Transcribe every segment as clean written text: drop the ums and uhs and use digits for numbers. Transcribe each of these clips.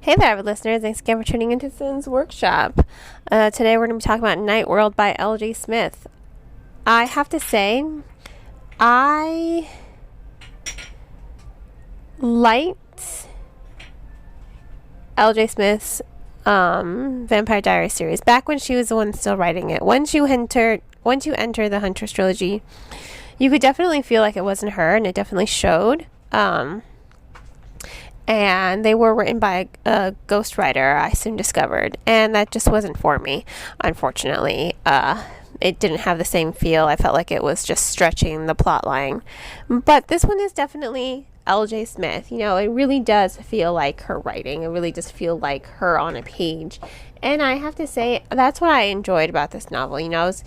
Hey there, avid listeners. Thanks again for tuning into Sin's Workshop. Today we're going to be talking about Night World by L.J. Smith. I have to say, I liked L.J. Smith's Vampire Diaries series back when she was the one still writing it. Once you enter the Huntress trilogy, you could definitely feel like it wasn't her, and it definitely showed. And they were written by a ghostwriter, I soon discovered, and that just wasn't for me, unfortunately. It didn't have the same feel. I felt like it was just stretching the plot line. But this one is definitely L.J. Smith. You know, it really does feel like her writing. It really does feel like her on a page. And I have to say, that's what I enjoyed about this novel. You know, I was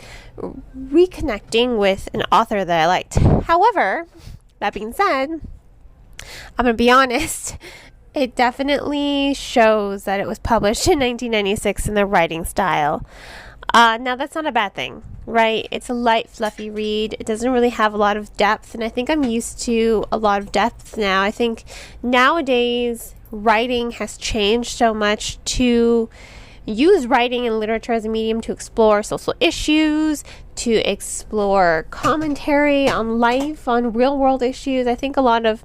reconnecting with an author that I liked. However, that being said, I'm going to be honest, it definitely shows that it was published in 1996 in the writing style. Now, that's not a bad thing, right? It's a light, fluffy read. It doesn't really have a lot of depth, and I think I'm used to a lot of depth now. I think nowadays, writing has changed so much to use writing and literature as a medium to explore social issues, to explore commentary on life, on real-world issues. I think a lot of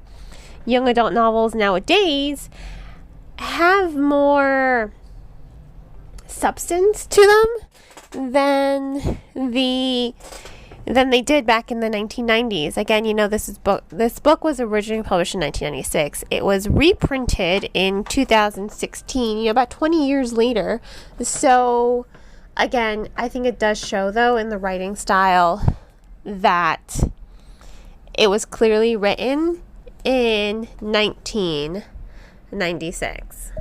young adult novels nowadays have more substance to them than they did back in the 1990s. Again, you know, this book was originally published in 1996. It was reprinted in 2016, you know, about 20 years later. So again, I think it does show, though, in the writing style that it was clearly written in 1996.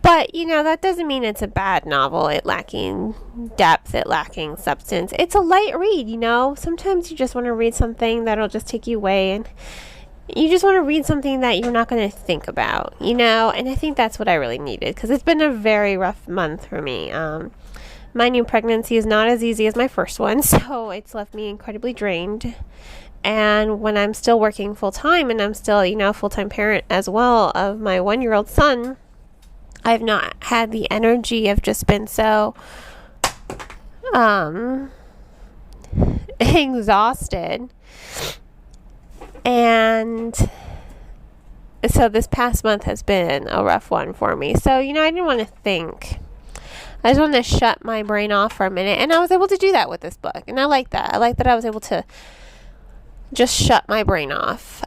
But, you know, that doesn't mean it's a bad novel. It lacking depth, it lacking substance. It's a light read, you know. Sometimes you just want to read something that'll just take you away, and you just want to read something that you're not going to think about, you know. And I think that's what I really needed, because it's been a very rough month for me. My new pregnancy is not as easy as my first one, so it's left me incredibly drained. And when I'm still working full-time, and I'm still, you know, a full-time parent as well of my 1-year-old son, I've not had the energy. I've just been so exhausted. And so this past month has been a rough one for me. So, you know, I didn't want to think. I just wanted to shut my brain off for a minute. And I was able to do that with this book. And I like that. I like that I was able to just shut my brain off.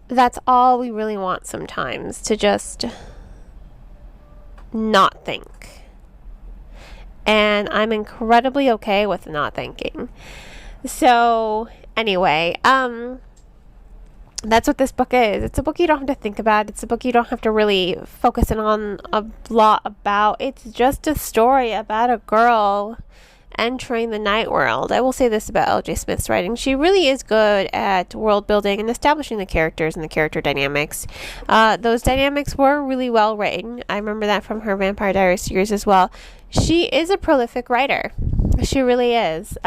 That's all we really want sometimes, to just not think. And I'm incredibly okay with not thinking. So, anyway, that's what this book is. It's a book you don't have to think about. It's a book you don't have to really focus in on a lot about. It's just a story about a girl entering the night world. I will say this about L.J. Smith's writing. She really is good at world building and establishing the characters and the character dynamics. Those dynamics were really well written. I remember that from her Vampire Diaries series as well. She is a prolific writer. She really is.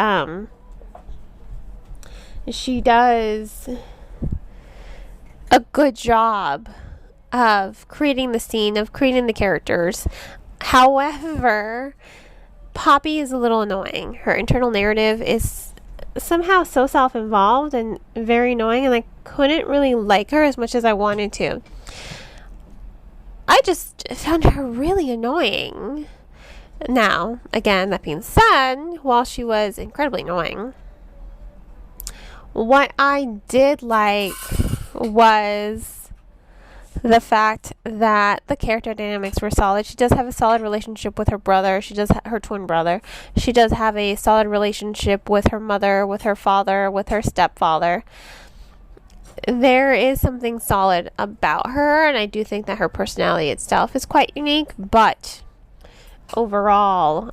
She does a good job of creating the scene, of creating the characters. However, Poppy is a little annoying. Her internal narrative is somehow so self-involved and very annoying, and I couldn't really like her as much as I wanted to. I just found her really annoying. Now, again, that being said, while she was incredibly annoying, what I did like was the fact that the character dynamics were solid. She does have a solid relationship with her brother. She does her twin brother. She does have a solid relationship with her mother, with her father, with her stepfather. There is something solid about her, and I do think that her personality itself is quite unique, but overall,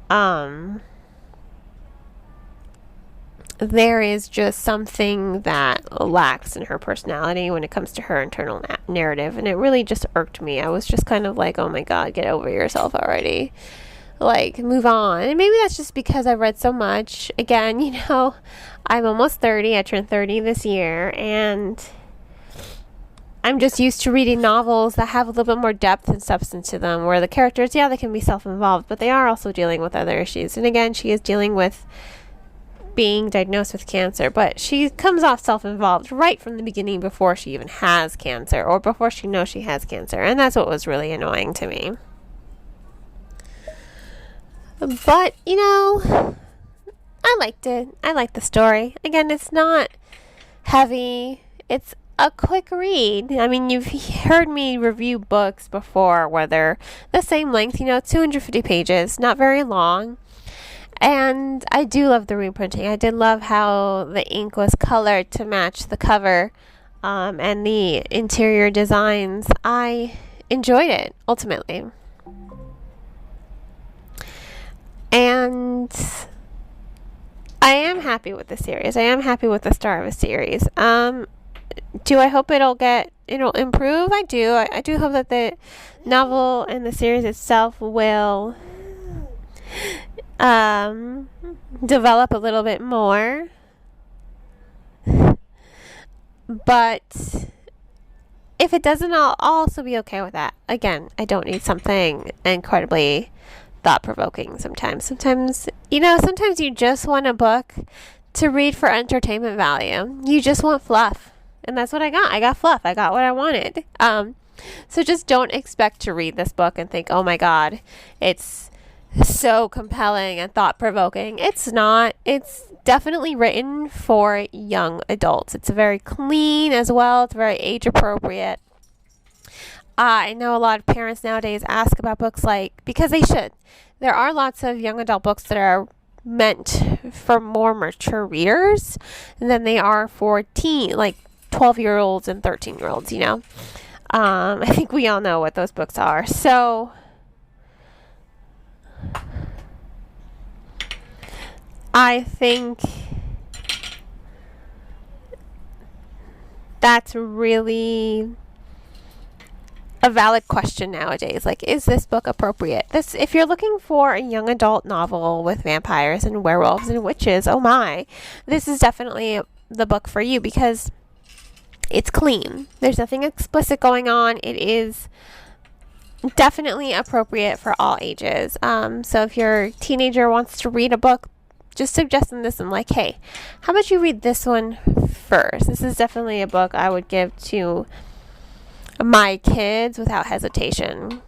there is just something that lacks in her personality when it comes to her internal narrative, and it really just irked me. I was just kind of like, oh my god, get over yourself already. like move on. And maybe that's just because I've read so much. Again, I'm almost 30. I turned 30 this year, and I'm just used to reading novels that have a little bit more depth and substance to them, where the characters, they can be self-involved, but they are also dealing with other issues. And again, she is dealing with being diagnosed with cancer, but she comes off self-involved right from the beginning, before she even has cancer, or before she knows she has cancer. And that's what was really annoying to me. But, I liked it. I liked the story. Again, it's not heavy. It's a quick read. I mean, you've heard me review books before where they're the same length, 250 pages, not very long. And I do love the reprinting. I did love how the ink was colored to match the cover, and the interior designs. I enjoyed it, ultimately. And I am happy with the series. I am happy with the start of a series. Do I hope it'll improve? I do. I do hope that the novel and the series itself will develop a little bit more. But if it doesn't, I'll also be okay with that. Again, I don't need something incredibly thought-provoking sometimes. Sometimes you just want a book to read for entertainment value. You just want fluff. And that's what I got. I got fluff. I got what I wanted. So just don't expect to read this book and think, oh my God, it's so compelling and thought-provoking. It's not. It's definitely written for young adults. It's very clean as well. It's very age-appropriate. I know a lot of parents nowadays ask about books because they should. There are lots of young adult books that are meant for more mature readers than they are for 12-year-olds and 13-year-olds, I think we all know what those books are. So I think that's really a valid question nowadays. Is this book appropriate? If you're looking for a young adult novel with vampires and werewolves and witches, oh my, this is definitely the book for you, because it's clean. There's nothing explicit going on. It is definitely appropriate for all ages. So if your teenager wants to read a book, just suggest them this and hey, how about you read this one first? This is definitely a book I would give to my kids without hesitation.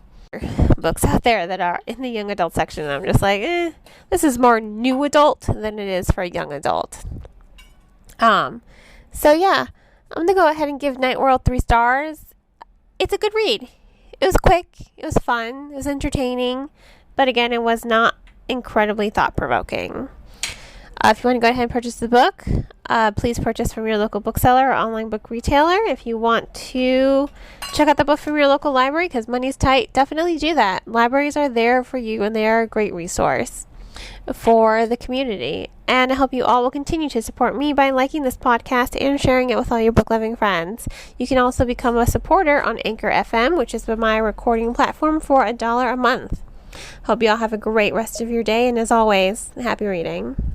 Books out there that are in the young adult section, and I'm just this is more new adult than it is for a young adult. So yeah, I'm gonna go ahead and give Night World 3 stars. It's a good read. It was quick, it was fun, it was entertaining, but again, it was not incredibly thought-provoking. If you want to go ahead and purchase the book, please purchase from your local bookseller or online book retailer. If you want to check out the book from your local library because money's tight, definitely do that. Libraries are there for you, and they are a great resource for the community. And I hope you all will continue to support me by liking this podcast and sharing it with all your book-loving friends. You can also become a supporter on Anchor FM, which is my recording platform, for $1 a month. Hope you all have a great rest of your day, and as always, happy reading.